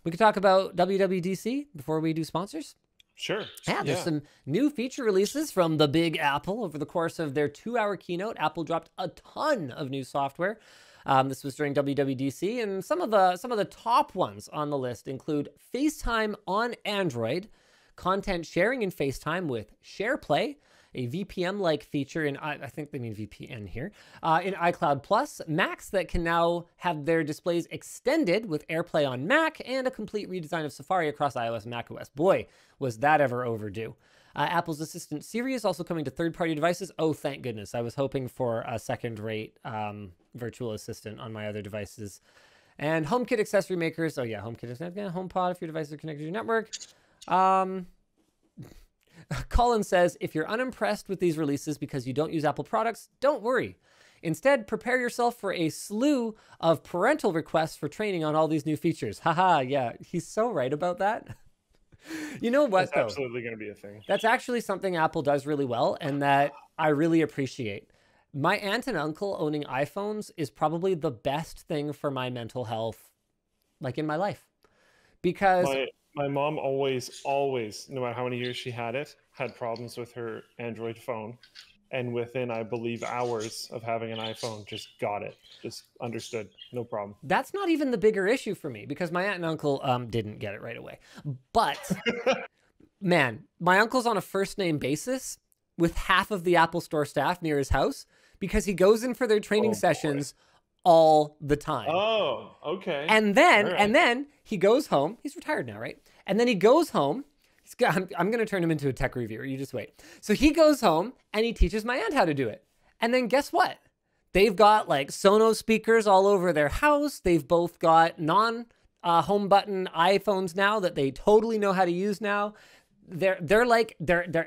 We could talk about WWDC before we do sponsors. Sure. Yeah, there's some new feature releases from the Big Apple. Over the course of their 2-hour keynote, Apple dropped a ton of new software. This was during WWDC, and some of the top ones on the list include FaceTime on Android, content sharing in FaceTime with SharePlay, a VPN-like feature in, I think they mean VPN here, in iCloud Plus, Macs that can now have their displays extended with AirPlay on Mac, and a complete redesign of Safari across iOS and macOS. Boy, was that ever overdue. Apple's Assistant Siri is also coming to third-party devices. Oh, thank goodness. I was hoping for a second-rate virtual assistant on my other devices. And HomeKit accessory makers. Oh, yeah, HomeKit is HomePod if your devices are connected to your network. Colin says, if you're unimpressed with these releases because you don't use Apple products, don't worry. Instead, prepare yourself for a slew of parental requests for training on all these new features. Haha, yeah, he's so right about that. You know what, though? That's absolutely going to be a thing. That's actually something Apple does really well and that I really appreciate. My aunt and uncle owning iPhones is probably the best thing for my mental health, like in my life. Because my mom always, no matter how many years she had it, had problems with her Android phone. And within, I believe, hours of having an iPhone, just got it. Just understood. No problem. That's not even the bigger issue for me because my aunt and uncle didn't get it right away. But, man, my uncle's on a first-name basis with half of the Apple Store staff near his house because he goes in for their training sessions all the time. Oh, okay. And then he goes home. He's retired now, right? And then he goes home. I'm going to turn him into a tech reviewer. You just wait. So he goes home and he teaches my aunt how to do it. And then guess what? They've got like Sonos speakers all over their house. They've both got home button iPhones now that they totally know how to use now. They're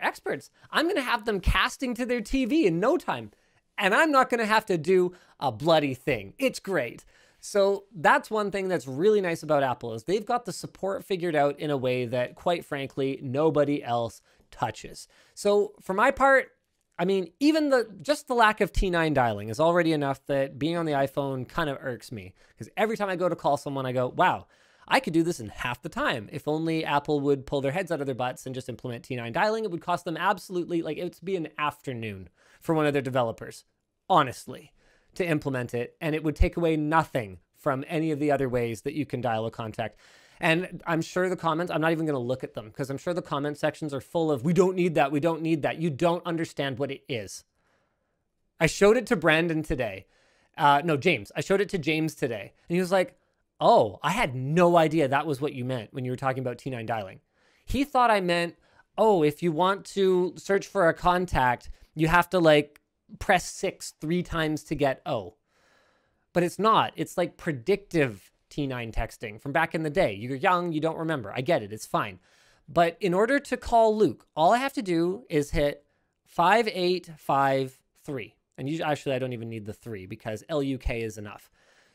experts. I'm going to have them casting to their TV in no time. And I'm not going to have to do a bloody thing. It's great. So that's one thing that's really nice about Apple is they've got the support figured out in a way that, quite frankly, nobody else touches. So for my part, I mean, even just the lack of T9 dialing is already enough that being on the iPhone kind of irks me. Because every time I go to call someone, I go, wow, I could do this in half the time. If only Apple would pull their heads out of their butts and just implement T9 dialing, it would cost them absolutely, like, it would be an afternoon for one of their developers, honestly, to implement it. And it would take away nothing from any of the other ways that you can dial a contact. And I'm sure the comments, I'm not even going to look at them because I'm sure the comment sections are full of, we don't need that. We don't need that. You don't understand what it is. I showed it to Brandon today. No, James. I showed it to James today. And he was like, oh, I had no idea that was what you meant when you were talking about T9 dialing. He thought I meant, oh, if you want to search for a contact, you have to like press 6 3 times to get O. But it's not. It's like predictive T9 texting from back in the day. You're young, you don't remember. I get it. It's fine. But in order to call Luke, all I have to do is hit 5853. And usually, actually, I don't even need the 3 because LUK is enough.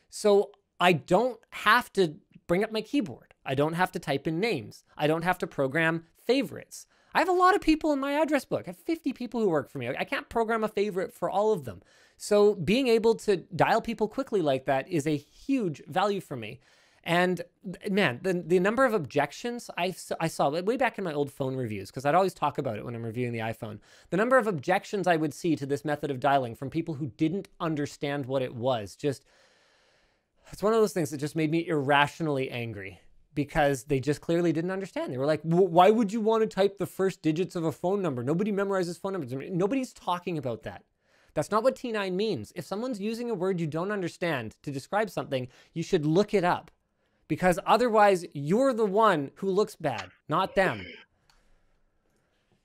So I don't have to bring up my keyboard. I don't have to type in names. I don't have to program favorites. I have a lot of people in my address book. I have 50 people who work for me. I can't program a favorite for all of them. So being able to dial people quickly like that is a huge value for me. And man, the number of objections I saw way back in my old phone reviews, because I'd always talk about it when I'm reviewing the iPhone, the number of objections I would see to this method of dialing from people who didn't understand what it was, just, it's one of those things that just made me irrationally angry. Because they just clearly didn't understand. They were like, why would you want to type the first digits of a phone number? Nobody memorizes phone numbers. Nobody's talking about that. That's not what T9 means. If someone's using a word you don't understand to describe something, you should look it up. Because otherwise, you're the one who looks bad, not them.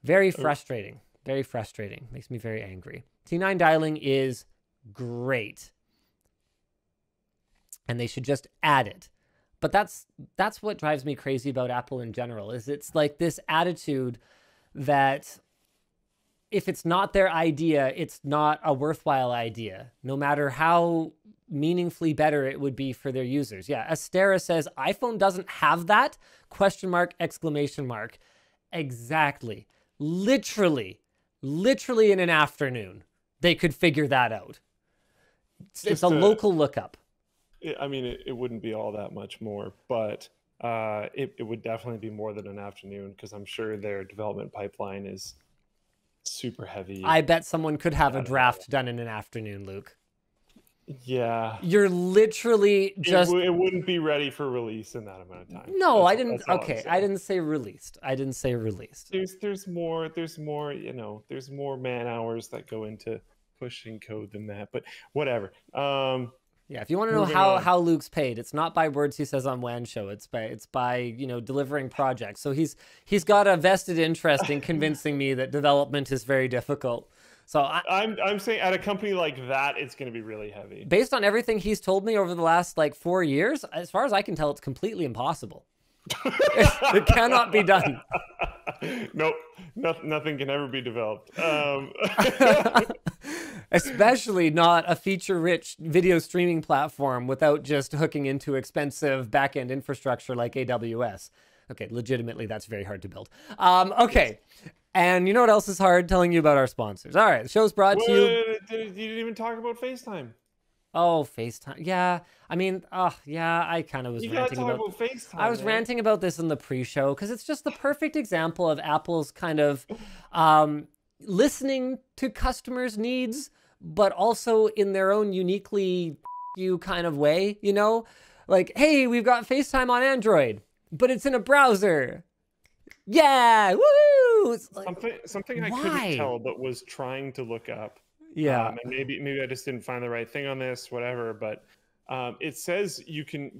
Very frustrating. Very frustrating. Makes me very angry. T9 dialing is great. And they should just add it. But that's what drives me crazy about Apple in general, is it's like this attitude that if it's not their idea, it's not a worthwhile idea, no matter how meaningfully better it would be for their users. Yeah, Astera says, iPhone doesn't have that? Question mark, exclamation mark. Exactly. Literally in an afternoon, they could figure that out. It's a local lookup. I mean, it wouldn't be all that much more, but it would definitely be more than an afternoon because I'm sure their development pipeline is super heavy. I bet someone could have a draft done in an afternoon, Luke. Yeah. You're literally just... It wouldn't be ready for release in that amount of time. No, I didn't. Okay, I didn't say released. I didn't say released. There's more, there's more man hours that go into pushing code than that, but whatever. Yeah, if you want to know how Luke's paid, it's not by words he says on WAN Show. It's by delivering projects. So he's got a vested interest in convincing me that development is very difficult. So I'm saying at a company like that, it's going to be really heavy. Based on everything he's told me over the last 4 years, as far as I can tell, it's completely impossible. It cannot be done. Nope, nothing can ever be developed. Especially not a feature-rich video streaming platform without just hooking into expensive back-end infrastructure like AWS. Okay, legitimately, that's very hard to build. Okay. And you know what else is hard? Telling you about our sponsors. All right, the show's brought to you... You didn't even talk about FaceTime. Oh, FaceTime. Yeah, I mean, yeah, I kind of was ranting about FaceTime. I was ranting about this in the pre-show because it's just the perfect example of Apple's kind of listening to customers' needs, but also in their own uniquely you kind of way, Like, hey, we've got FaceTime on Android, but it's in a browser. Yeah, woo! It's like, something I couldn't tell, but was trying to look up. Yeah, and maybe I just didn't find the right thing on this, whatever. But it says you can.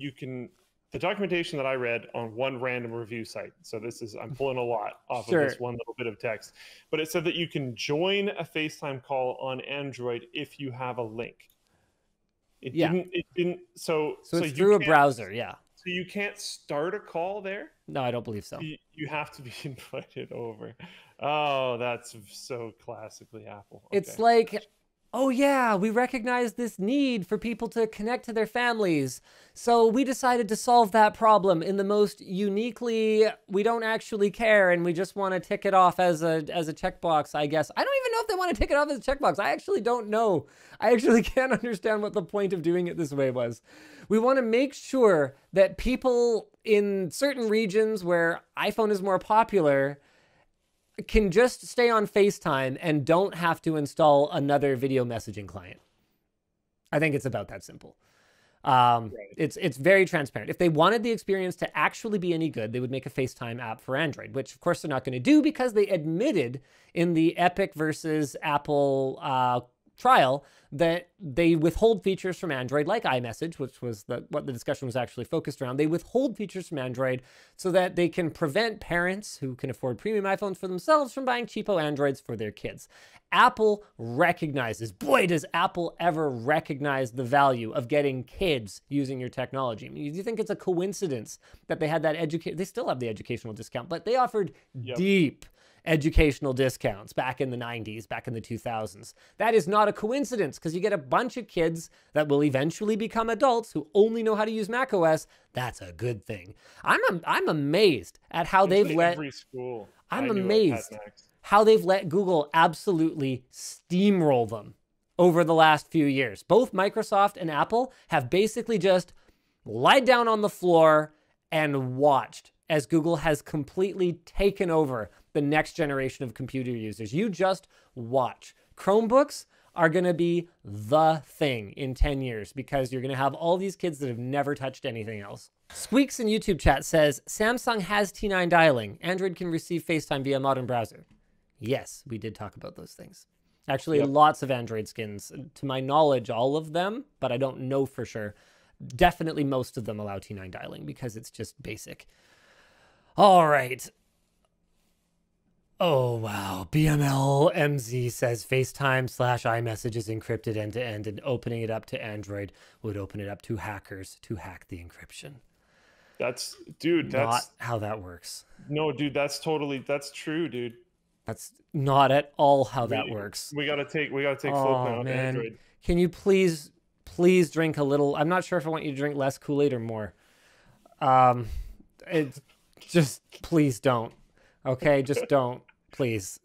The documentation that I read on one random review site. So I'm pulling a lot off of this one little bit of text, but it said that you can join a FaceTime call on Android if you have a link. It didn't. So it's through a browser. Yeah. So you can't start a call there? No, I don't believe so. You have to be invited over. Oh, that's so classically Apple. Okay. It's like, oh yeah, we recognize this need for people to connect to their families. So we decided to solve that problem in the most uniquely, we don't actually care and we just want to tick it off as a checkbox, I guess. I don't even know if they want to tick it off as a checkbox. I actually don't know. I actually can't understand what the point of doing it this way was. We want to make sure that people in certain regions where iPhone is more popular can just stay on FaceTime and don't have to install another video messaging client. I think it's about that simple. Right. It's very transparent. If they wanted the experience to actually be any good, they would make a FaceTime app for Android, which of course they're not going to do because they admitted in the Epic versus Apple trial that they withhold features from Android, like iMessage, which was what the discussion was actually focused around. They withhold features from Android so that they can prevent parents who can afford premium iPhones for themselves from buying cheapo Androids for their kids. Apple recognizes, boy, does Apple ever recognize the value of getting kids using your technology. I mean, do you think it's a coincidence that they had that they still have the educational discount, but they offered deep educational discounts back in the 90s, back in the 2000s. That is not a coincidence because you get a bunch of kids that will eventually become adults who only know how to use macOS. That's a good thing. I'm amazed at how they've let every school. I'm amazed how they've let Google absolutely steamroll them over the last few years. Both Microsoft and Apple have basically just lied down on the floor and watched as Google has completely taken over the next generation of computer users. You just watch. Chromebooks are going to be the thing in 10 years because you're going to have all these kids that have never touched anything else. Squeaks in YouTube chat says, Samsung has T9 dialing. Android can receive FaceTime via modern browser. Yes, we did talk about those things. Actually, lots of Android skins. To my knowledge, all of them, but I don't know for sure. Definitely most of them allow T9 dialing because it's just basic. All right. Oh, wow. BML MZ says FaceTime / iMessage is encrypted end-to-end and opening it up to Android would open it up to hackers to hack the encryption. That's not how that works. No, dude, that's true, dude. That's not at all how that works. We gotta take Flip now on Android. Can you please drink a little? I'm not sure if I want you to drink less Kool-Aid or more. Just please don't. Okay, just don't, please.